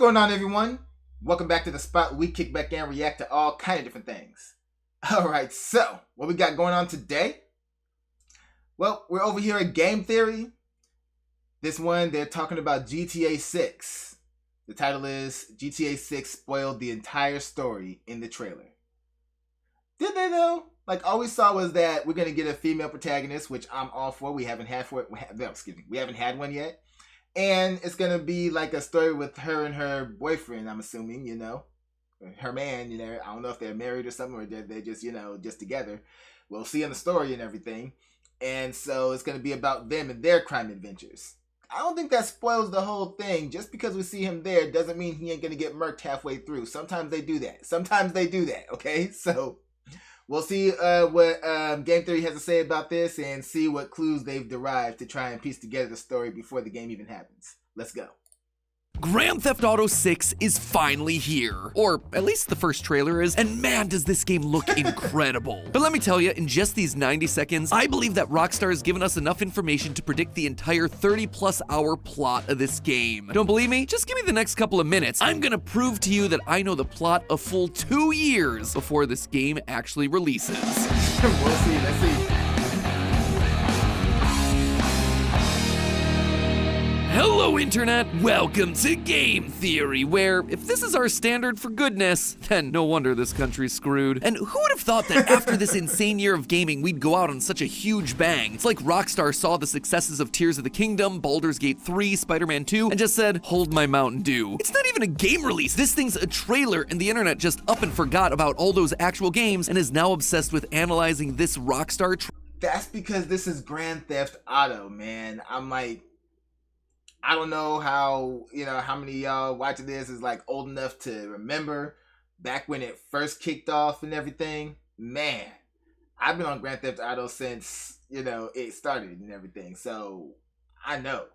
going on, everyone? Welcome back to the spot where we kick back and react to all kind of different things. Alright, so what we got going on today? Well, we're over here at Game Theory. This one, they're talking about GTA6. The title is GTA6 spoiled the entire story in the trailer. Did they though? Like, all we saw was that we're going to get a female protagonist, which I'm all for. We haven't had one yet. And it's going to be like a story with her and her boyfriend, I'm assuming, you know. Her man, you know. I don't know if they're married or something, or they're just, you know, just together. We'll see in the story and everything. And so it's going to be about them and their crime adventures. I don't think that spoils the whole thing. Just because we see him there doesn't mean he ain't going to get murked halfway through. Sometimes they do that. Okay? So we'll see what Game Theory has to say about this and see what clues they've derived to try and piece together the story before the game even happens. Let's go. Grand Theft Auto 6 is finally here, or at least the first trailer is, and man does this game look incredible. But let me tell you, in just these 90 seconds, I believe that Rockstar has given us enough information to predict the entire 30+ hour plot of this game. Don't believe me? Just give me the next couple of minutes. I'm gonna prove to you that I know the plot a full 2 years before this game actually releases. We'll see, let's see. Hello, Internet! Welcome to Game Theory, where if this is our standard for goodness, then no wonder this country's screwed. And who would have thought that after this insane year of gaming, we'd go out on such a huge bang? It's like Rockstar saw the successes of Tears of the Kingdom, Baldur's Gate 3, Spider-Man 2, and just said, hold my Mountain Dew. It's not even a game release. This thing's a trailer, and the internet just up and forgot about all those actual games and is now obsessed with analyzing this Rockstar That's because this is Grand Theft Auto, man. I'm like, I don't know how many of y'all watching this is like old enough to remember back when it first kicked off and everything. Man, I've been on Grand Theft Auto since, it started and everything. So I know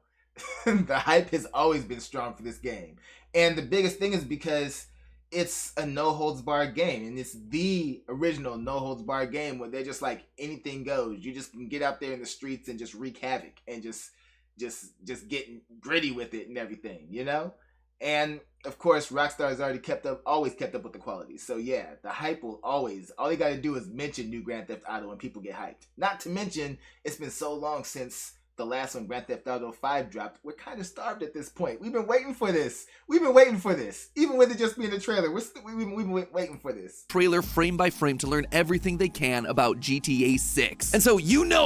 the hype has always been strong for this game. And the biggest thing is because it's a no-holds-barred game. And it's the original no-holds-barred game where they're just like anything goes. You just can get out there in the streets and just wreak havoc and just getting gritty with it and everything, you know? And of course, Rockstar has always kept up with the quality. So yeah, the hype will always, all you gotta do is mention new Grand Theft Auto and people get hyped. Not to mention, it's been so long since the last one, Grand Theft Auto 5, dropped. We're kind of starved at this point. We've been waiting for this. Even with it just being a trailer, we've been waiting for this. Trailer frame by frame to learn everything they can about GTA 6. And so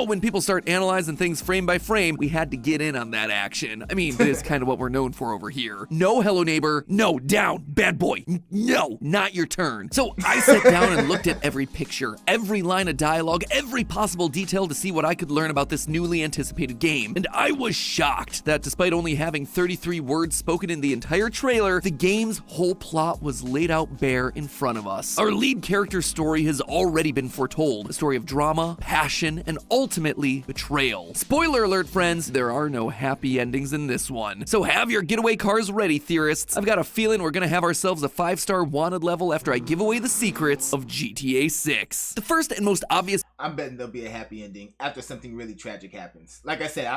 when people start analyzing things frame by frame, we had to get in on that action. I mean, it is kind of what we're known for over here. No, hello neighbor. No, down, bad boy. No, not your turn. So I sat down and looked at every picture, every line of dialogue, every possible detail to see what I could learn about this newly anticipated game, and I was shocked that despite only having 33 words spoken in the entire trailer, the game's whole plot was laid out bare in front of us. Our lead character's story has already been foretold, a story of drama, passion, and ultimately betrayal. Spoiler alert, friends, there are no happy endings in this one. So have your getaway cars ready, theorists. I've got a feeling we're gonna have ourselves a 5-star wanted level after I give away the secrets of GTA 6. The first and most obvious— I'm betting there'll be a happy ending after something really tragic happens. Like I said,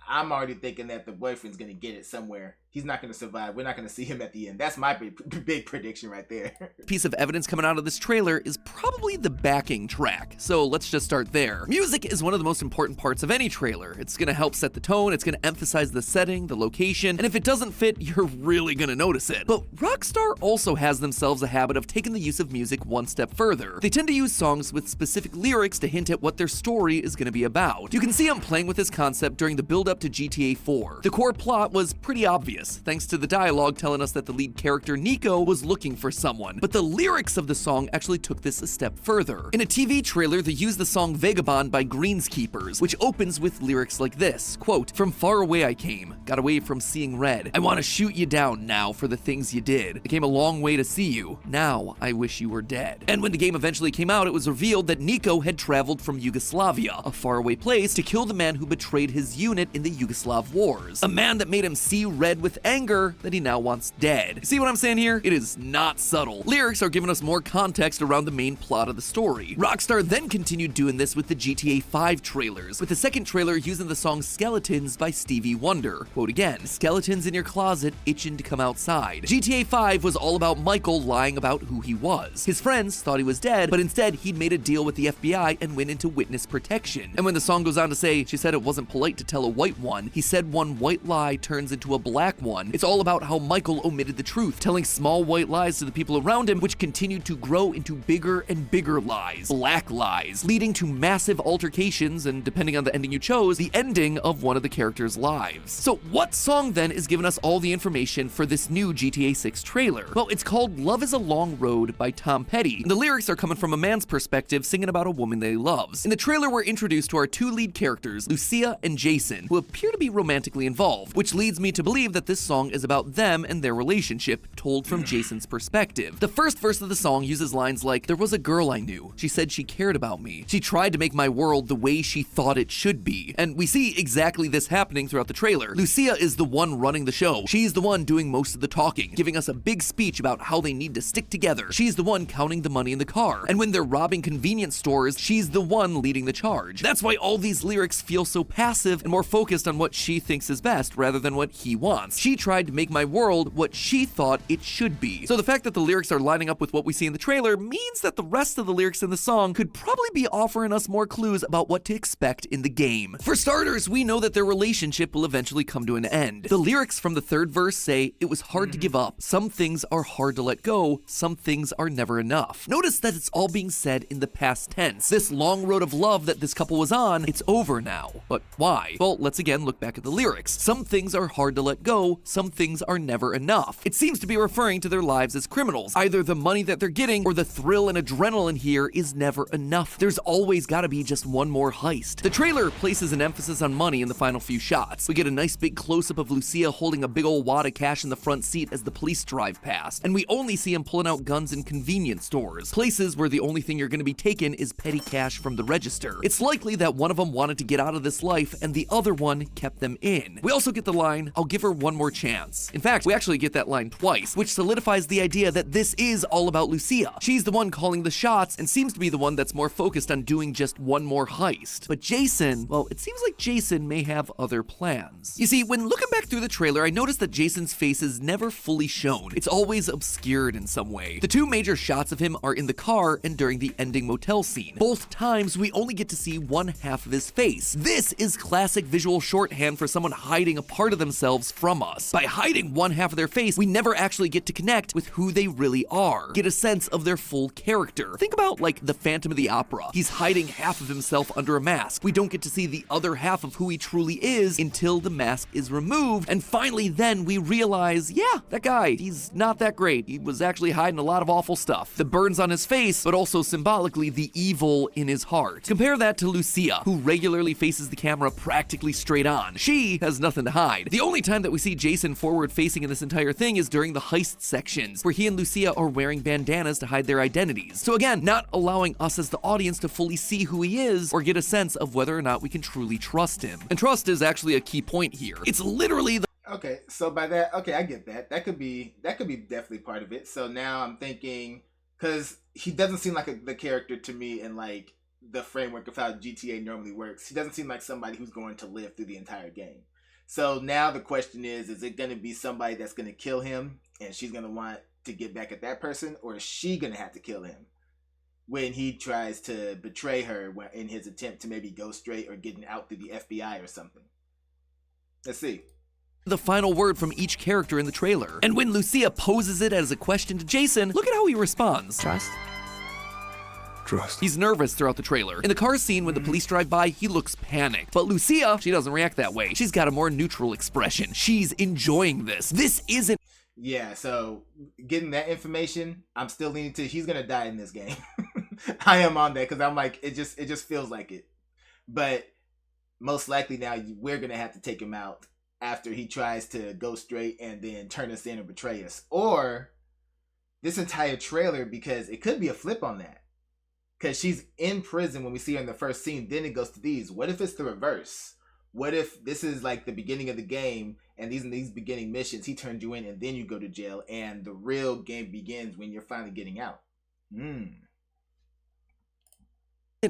I'm already thinking that the boyfriend's gonna get it somewhere. He's not gonna survive. We're not gonna see him at the end. That's my big prediction right there. Piece of evidence coming out of this trailer is probably the backing track. So let's just start there. Music is one of the most important parts of any trailer. It's gonna help set the tone, it's gonna emphasize the setting, the location, and if it doesn't fit, you're really gonna notice it. But Rockstar also has themselves a habit of taking the use of music one step further. They tend to use songs with specific lyrics to hint at what their story is gonna be about. You can see them playing with this concept during the build up to GTA 4. The core plot was pretty obvious, thanks to the dialogue telling us that the lead character Nico was looking for someone, but the lyrics of the song actually took this a step further. In a TV trailer, they used the song Vagabond by Greenskeepers, which opens with lyrics like this, quote, "From far away I came, got away from seeing red. I want to shoot you down now for the things you did. I came a long way to see you, now I wish you were dead." And when the game eventually came out, it was revealed that Nico had traveled from Yugoslavia, a faraway place, to kill the man who betrayed his unit in the Yugoslav wars. A man that made him see red with with anger that he now wants dead. See what I'm saying here? It is not subtle. Lyrics are giving us more context around the main plot of the story. Rockstar then continued doing this with the GTA 5 trailers, with the second trailer using the song Skeletons by Stevie Wonder. Quote again, "Skeletons in your closet itching to come outside." GTA 5 was all about Michael lying about who he was. His friends thought he was dead, but instead he'd made a deal with the FBI and went into witness protection. And when the song goes on to say, "She said it wasn't polite to tell a white one," he said one white lie turns into a black one. It's all about how Michael omitted the truth, telling small white lies to the people around him, which continued to grow into bigger and bigger lies, black lies, leading to massive altercations and, depending on the ending you chose, the ending of one of the characters' lives. So what song then is giving us all the information for this new GTA 6 trailer? Well, it's called "Love is a Long Road" by Tom Petty. The lyrics are coming from a man's perspective, singing about a woman that he loves. In the trailer, we're introduced to our two lead characters, Lucia and Jason, who appear to be romantically involved, which leads me to believe that this song is about them and their relationship, told from Jason's perspective. The first verse of the song uses lines like, "There was a girl I knew. She said she cared about me. She tried to make my world the way she thought it should be." And we see exactly this happening throughout the trailer. Lucia is the one running the show. She's the one doing most of the talking, giving us a big speech about how they need to stick together. She's the one counting the money in the car. And when they're robbing convenience stores, she's the one leading the charge. That's why all these lyrics feel so passive and more focused on what she thinks is best rather than what he wants. She tried to make my world what she thought it should be. So the fact that the lyrics are lining up with what we see in the trailer means that the rest of the lyrics in the song could probably be offering us more clues about what to expect in the game. For starters, we know that their relationship will eventually come to an end. The lyrics from the third verse say, "It was hard to give up. Some things are hard to let go. Some things are never enough." Notice that it's all being said in the past tense. This long road of love that this couple was on, it's over now. But why? Well, let's again look back at the lyrics. Some things are hard to let go. Some things are never enough. It seems to be referring to their lives as criminals. Either the money that they're getting or the thrill and adrenaline here is never enough. There's always gotta be just one more heist. The trailer places an emphasis on money in the final few shots. We get a nice big close-up of Lucia holding a big old wad of cash in the front seat as the police drive past, and we only see him pulling out guns in convenience stores, places where the only thing you're gonna be taking is petty cash from the register. It's likely that one of them wanted to get out of this life and the other one kept them in. We also get the line, "I'll give her one more chance." In fact, we actually get that line twice, which solidifies the idea that this is all about Lucia. She's the one calling the shots and seems to be the one that's more focused on doing just one more heist. But Jason, well, it seems like Jason may have other plans. You see, when looking back through the trailer, I noticed that Jason's face is never fully shown. It's always obscured in some way. The two major shots of him are in the car and during the ending motel scene. Both times, we only get to see one half of his face. This is classic visual shorthand for someone hiding a part of themselves from us. By hiding one half of their face, we never actually get to connect with who they really are, get a sense of their full character. Think about like the Phantom of the Opera. He's hiding half of himself under a mask. We don't get to see the other half of who he truly is until the mask is removed, and finally then we realize, yeah, that guy, he's not that great. He was actually hiding a lot of awful stuff. The burns on his face, but also symbolically the evil in his heart. Compare that to Lucia, who regularly faces the camera practically straight on. She has nothing to hide. The only time that we see Jason forward facing in this entire thing is during the heist sections, where he and Lucia are wearing bandanas to hide their identities. So again, not allowing us as the audience to fully see who he is or get a sense of whether or not we can truly trust him. And trust is actually a key point here. It's literally the Okay, so by that, okay, I get that. That could be definitely part of it. So now I'm thinking, because he doesn't seem like the character to me in like the framework of how GTA normally works. He doesn't seem like somebody who's going to live through the entire game. So now the question is it going to be somebody that's going to kill him and she's going to want to get back at that person, or is she going to have to kill him when he tries to betray her in his attempt to maybe go straight or getting out through the FBI or something? Let's see. The final word from each character in the trailer. And when Lucia poses it as a question to Jason, look at how he responds. Trust? Trust. He's nervous throughout the trailer. In the car scene, when the police drive by, he looks panicked. But Lucia, she doesn't react that way. She's got a more neutral expression. She's enjoying this. This isn't... Yeah, so getting that information, I'm still leaning to he's gonna die in this game. I am on that because I'm like, it just feels like it. But most likely now we're gonna have to take him out after he tries to go straight and then turn us in and betray us. Or this entire trailer, because it could be a flip on that. Because she's in prison when we see her in the first scene, then it goes to these. What if it's the reverse? What if this is like the beginning of the game, and these beginning missions, he turned you in, and then you go to jail, and the real game begins when you're finally getting out?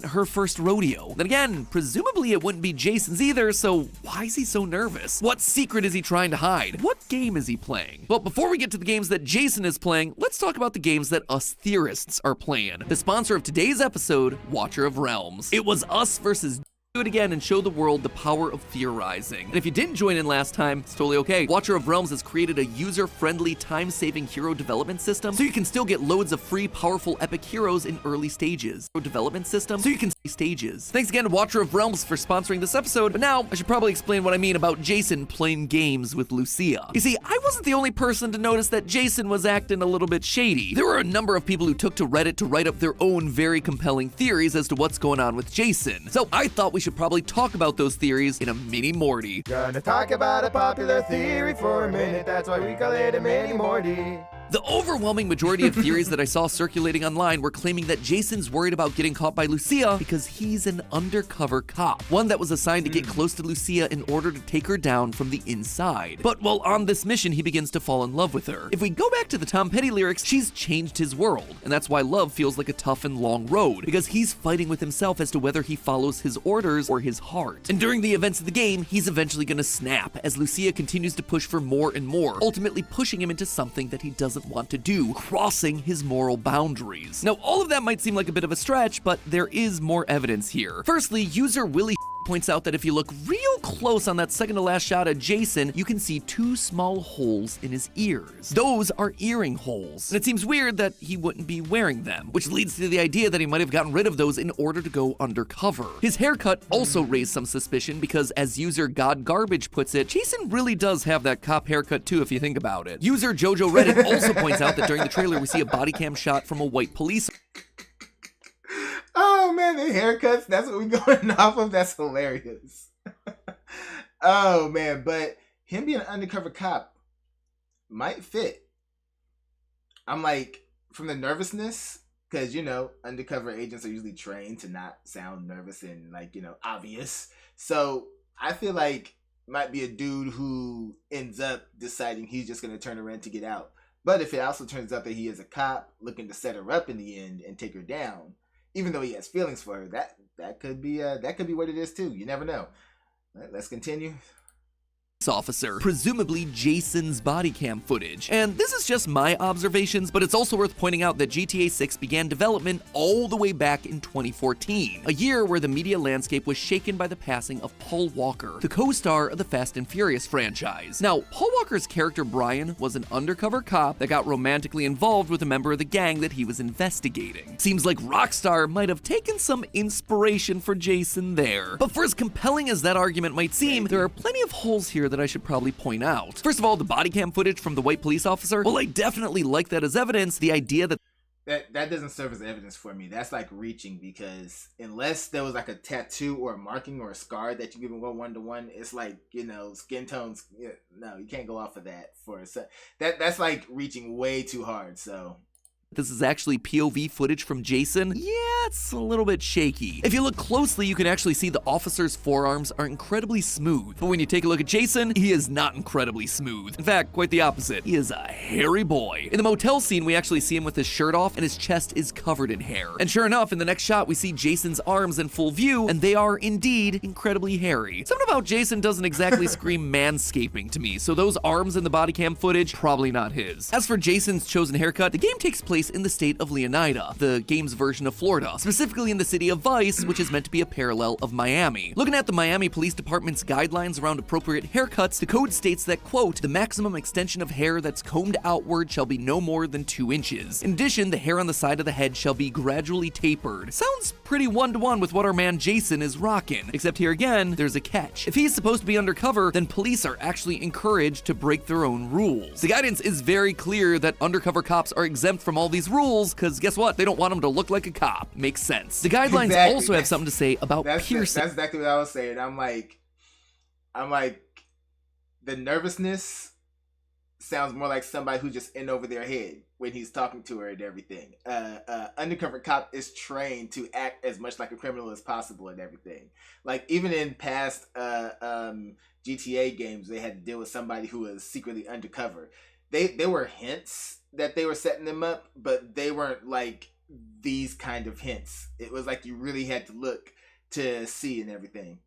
Her first rodeo. Then again, presumably it wouldn't be Jason's either, so why is he so nervous? What secret is he trying to hide? What game is he playing? Well, before we get to the games that Jason is playing, let's talk about the games that us theorists are playing. The sponsor of today's episode, Watcher of Realms. It was us versus do it again and show the world the power of theorizing. And if you didn't join in last time, it's totally okay. Watcher of Realms has created a user-friendly, time-saving hero development system, so you can still get loads of free, powerful, epic heroes in early stages. Development system, so you can see stages. Thanks again to Watcher of Realms for sponsoring this episode, but now I should probably explain what I mean about Jason playing games with Lucia. You see, I wasn't the only person to notice that Jason was acting a little bit shady. There were a number of people who took to Reddit to write up their own very compelling theories as to what's going on with Jason. So I thought we should probably talk about those theories in a mini Morty. Gonna talk about a popular theory for a minute, that's why we call it a mini Morty. The overwhelming majority of theories that I saw circulating online were claiming that Jason's worried about getting caught by Lucia because he's an undercover cop, one that was assigned to get close to Lucia in order to take her down from the inside. But while on this mission, he begins to fall in love with her. If we go back to the Tom Petty lyrics, she's changed his world, and that's why love feels like a tough and long road, because he's fighting with himself as to whether he follows his orders or his heart. And during the events of the game, he's eventually gonna snap as Lucia continues to push for more and more, ultimately pushing him into something that he doesn't want to do, crossing his moral boundaries. Now, all of that might seem like a bit of a stretch, but there is more evidence here. Firstly, user Willie points out that if you look real close on that second to last shot of Jason, you can see two small holes in his ears. Those are earring holes, and it seems weird that he wouldn't be wearing them, which leads to the idea that he might have gotten rid of those in order to go undercover. His haircut also raised some suspicion because, as user God Garbage puts it, Jason really does have that cop haircut too if you think about it. User Jojo Reddit also points out that during the trailer we see a body cam shot from a white police. Oh man, the haircuts, that's what we're going off of. That's hilarious. Oh man, but him being an undercover cop might fit. I'm like, from the nervousness, because undercover agents are usually trained to not sound nervous and obvious. So I feel like might be a dude who ends up deciding he's just gonna turn around to get out. But if it also turns out that he is a cop looking to set her up in the end and take her down, even though he has feelings for her, that could be what it is too. You never know. Let's continue. Officer, presumably Jason's body cam footage. And this is just my observations, but it's also worth pointing out that GTA 6 began development all the way back in 2014, a year where the media landscape was shaken by the passing of Paul Walker, the co-star of the Fast and Furious franchise. Now, Paul Walker's character Brian was an undercover cop that got romantically involved with a member of the gang that he was investigating. Seems like Rockstar might have taken some inspiration for Jason there. But for as compelling as that argument might seem, there are plenty of holes here that I should probably point out. First of all, the body cam footage from the white police officer, well, I definitely like that as evidence. The idea that doesn't serve as evidence for me. That's like reaching, because unless there was like a tattoo or a marking or a scar that you give one to one, it's like, skin tones. No, you can't go off of that that's like reaching way too hard. So this is actually POV footage from Jason, yeah, it's a little bit shaky. If you look closely, you can actually see the officer's forearms are incredibly smooth. But when you take a look at Jason, he is not incredibly smooth. In fact, quite the opposite. He is a hairy boy. In the motel scene, we actually see him with his shirt off and his chest is covered in hair. And sure enough, in the next shot, we see Jason's arms in full view, and they are indeed incredibly hairy. Something about Jason doesn't exactly scream manscaping to me, so those arms in the body cam footage, probably not his. As for Jason's chosen haircut, the game takes place in the state of Leonida, the game's version of Florida, specifically in the city of Vice, which is meant to be a parallel of Miami. Looking at the Miami Police Department's guidelines around appropriate haircuts, the code states that, quote, the maximum extension of hair that's combed outward shall be no more than 2 inches. In addition, the hair on the side of the head shall be gradually tapered. Sounds pretty one-to-one with what our man Jason is rocking, except here again, there's a catch. If he's supposed to be undercover, then police are actually encouraged to break their own rules. The guidance is very clear that undercover cops are exempt from all these rules, because guess what? They don't want them to look like a cop. Makes sense. The guidelines also have something to say about piercing. That's exactly what I was saying. I'm like, the nervousness sounds more like somebody who's just in over their head when he's talking to her and everything. Undercover cop is trained to act as much like a criminal as possible and everything. Like, even in past GTA games, they had to deal with somebody who was secretly undercover. There were hints that they were setting them up, but they weren't like these kind of hints. It was like you really had to look to see and everything.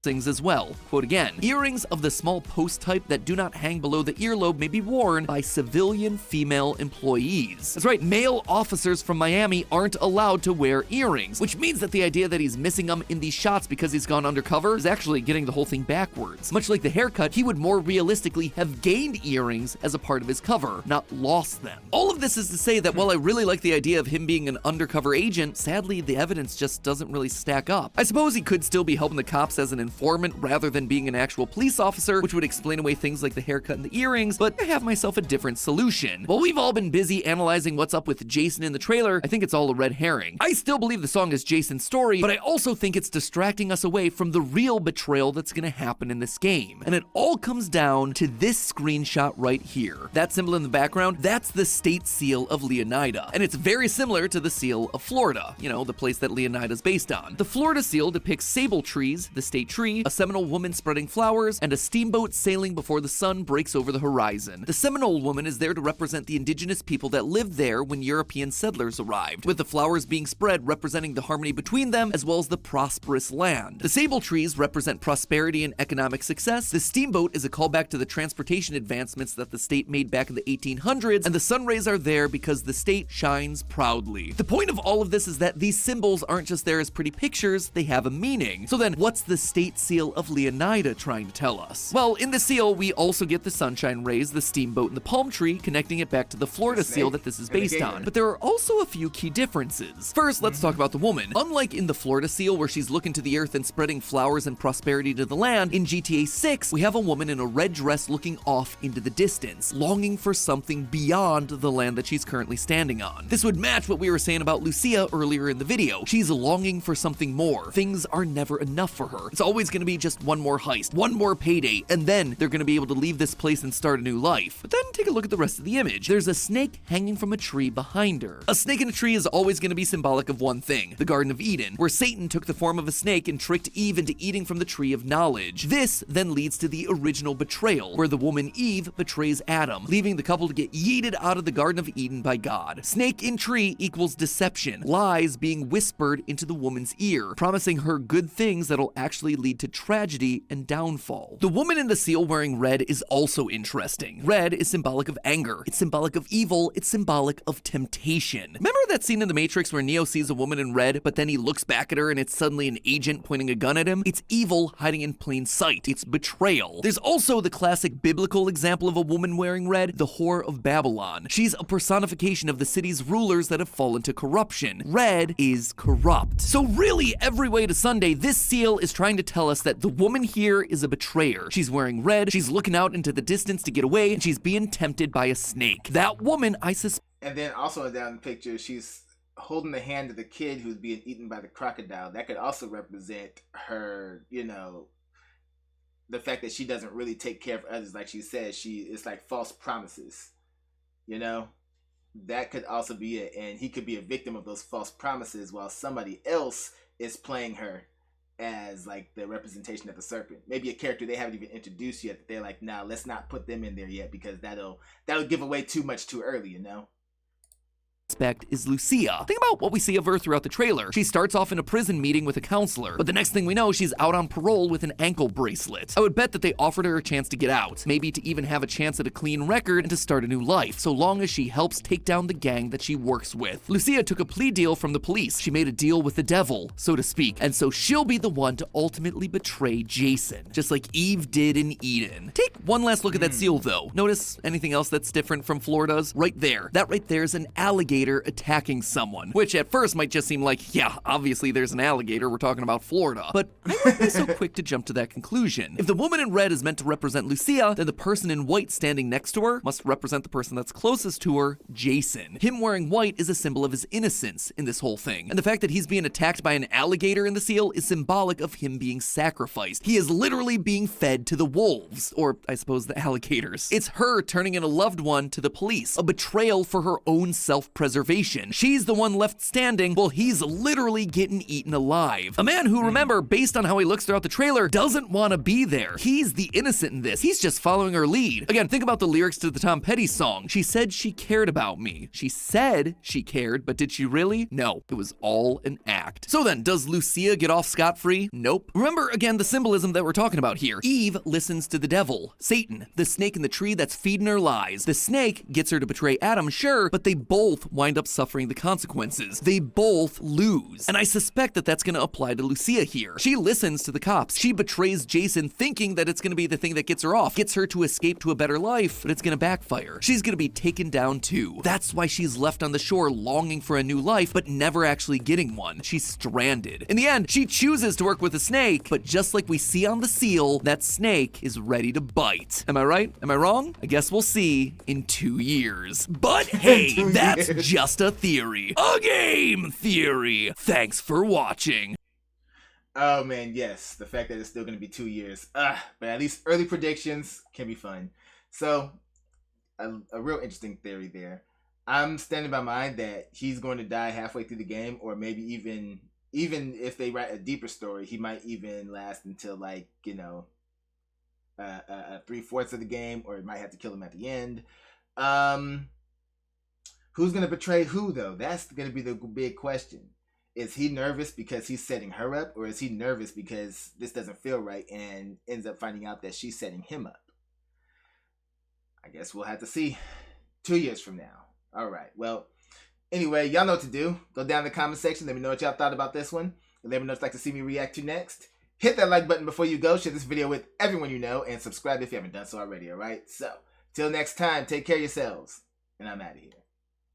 Things as well. Quote again, earrings of the small post type that do not hang below the earlobe may be worn by civilian female employees. That's right, male officers from Miami aren't allowed to wear earrings, which means that the idea that he's missing them in these shots because he's gone undercover is actually getting the whole thing backwards. Much like the haircut, he would more realistically have gained earrings as a part of his cover, not lost them. All of this is to say that while I really like the idea of him being an undercover agent, sadly the evidence just doesn't really stack up. I suppose he could still be helping the cops as an informant rather than being an actual police officer, which would explain away things like the haircut and the earrings, but I have myself a different solution. While we've all been busy analyzing what's up with Jason in the trailer, I think it's all a red herring. I still believe the song is Jason's story, but I also think it's distracting us away from the real betrayal that's gonna happen in this game. And it all comes down to this screenshot right here. That symbol in the background, that's the state seal of Leonida. And it's very similar to the seal of Florida, you know, the place that Leonida's based on. The Florida seal depicts sable trees, the state tree, a Seminole woman spreading flowers, and a steamboat sailing before the sun breaks over the horizon. The Seminole woman is there to represent the indigenous people that lived there when European settlers arrived, with the flowers being spread representing the harmony between them as well as the prosperous land. The sable trees represent prosperity and economic success. The steamboat is a callback to the transportation advancements that the state made back in the 1800s, and the sun rays are there because the state shines proudly. The point of all of this is that these symbols aren't just there as pretty pictures, they have a meaning. So then, what's the state seal of Leonida trying to tell us? Well, in the seal, we also get the sunshine rays, the steamboat, and the palm tree, connecting it back to the Florida seal that this is based on. But there are also a few key differences. First, let's talk about the woman. Unlike in the Florida seal, where she's looking to the earth and spreading flowers and prosperity to the land, in GTA 6, we have a woman in a red dress looking off into the distance, longing for something beyond the land that she's currently standing on. This would match what we were saying about Lucia earlier in the video. She's longing for something more. Things are never enough for her. It's always going to be just one more heist, one more payday, and then they're going to be able to leave this place and start a new life. But then take a look at the rest of the image. There's a snake hanging from a tree behind her. A snake in a tree is always going to be symbolic of one thing, the Garden of Eden, where Satan took the form of a snake and tricked Eve into eating from the tree of knowledge. This then leads to the original betrayal, where the woman Eve betrays Adam, leaving the couple to get yeeted out of the Garden of Eden by God. Snake in tree equals deception, lies being whispered into the woman's ear, promising her good things that'll actually lead to tragedy and downfall. The woman in the seal wearing red is also interesting. Red is symbolic of anger, it's symbolic of evil, it's symbolic of temptation. Remember that scene in The Matrix where Neo sees a woman in red, but then he looks back at her and it's suddenly an agent pointing a gun at him? It's evil hiding in plain sight. It's betrayal. There's also the classic biblical example of a woman wearing red, the whore of Babylon. She's a personification of the city's rulers that have fallen to corruption. Red is corrupt. So really, every way to Sunday, this seal is trying to tell us that the woman here is a betrayer. She's wearing red, she's looking out into the distance to get away, and she's being tempted by a snake. That woman, I suspect. And then also down in the picture, she's holding the hand of the kid who's being eaten by the crocodile. That could also represent her, you know, the fact that she doesn't really take care of others like she says. It's like false promises, you know? That could also be it. And he could be a victim of those false promises while somebody else is playing her as like the representation of the serpent. Maybe a character they haven't even introduced yet, that they're like, nah, let's not put them in there yet because that'll give away too much too early, you know? Is Lucia. Think about what we see of her throughout the trailer. She starts off in a prison meeting with a counselor, but the next thing we know, she's out on parole with an ankle bracelet. I would bet that they offered her a chance to get out, maybe to even have a chance at a clean record and to start a new life, so long as she helps take down the gang that she works with. Lucia took a plea deal from the police. She made a deal with the devil, so to speak, and so she'll be the one to ultimately betray Jason, just like Eve did in Eden. Take one last look at that seal though. Notice anything else that's different from Florida's? Right there. That right there is an alligator alligator attacking someone, which at first might just seem like, yeah, obviously there's an alligator, we're talking about Florida. But I wouldn't be so quick to jump to that conclusion. If the woman in red is meant to represent Lucia, then the person in white standing next to her must represent the person that's closest to her, Jason. Him wearing white is a symbol of his innocence in this whole thing. And the fact that he's being attacked by an alligator in the seal is symbolic of him being sacrificed. He is literally being fed to the wolves, or I suppose the alligators. It's her turning in a loved one to the police, a betrayal for her own self-preservation. She's the one left standing while he's literally getting eaten alive. A man who, remember, based on how he looks throughout the trailer, doesn't want to be there. He's the innocent in this. He's just following her lead. Again, think about the lyrics to the Tom Petty song. She said she cared about me. She said she cared, but did she really? No, it was all an act. So then, does Lucia get off scot-free? Nope. Remember, again, the symbolism that we're talking about here. Eve listens to the devil, Satan, the snake in the tree that's feeding her lies. The snake gets her to betray Adam, sure, but they both wind up suffering the consequences. They both lose. And I suspect that that's gonna apply to Lucia here. She listens to the cops. She betrays Jason thinking that it's gonna be the thing that gets her off, gets her to escape to a better life, but it's gonna backfire. She's gonna be taken down too. That's why she's left on the shore longing for a new life, but never actually getting one. She's stranded. In the end, she chooses to work with a snake, but just like we see on the seal, that snake is ready to bite. Am I right? Am I wrong? I guess we'll see in 2 years. But hey, that's just a theory. A game theory. Thanks for watching. Oh man, yes. The fact that it's still going to be 2 years. But at least early predictions can be fun. So, a real interesting theory there. I'm standing by mine that he's going to die halfway through the game, or maybe even if they write a deeper story, he might even last until, like, you know, 3/4 of the game, or it might have to kill him at the end. Who's going to betray who, though? That's going to be the big question. Is he nervous because he's setting her up, or is he nervous because this doesn't feel right and ends up finding out that she's setting him up? I guess we'll have to see 2 years from now. All right. Well, anyway, y'all know what to do. Go down in the comment section. Let me know what y'all thought about this one. And let me know if you'd like to see me react to next. Hit that like button before you go. Share this video with everyone you know. And subscribe if you haven't done so already. All right. So, till next time, take care of yourselves. And I'm out of here.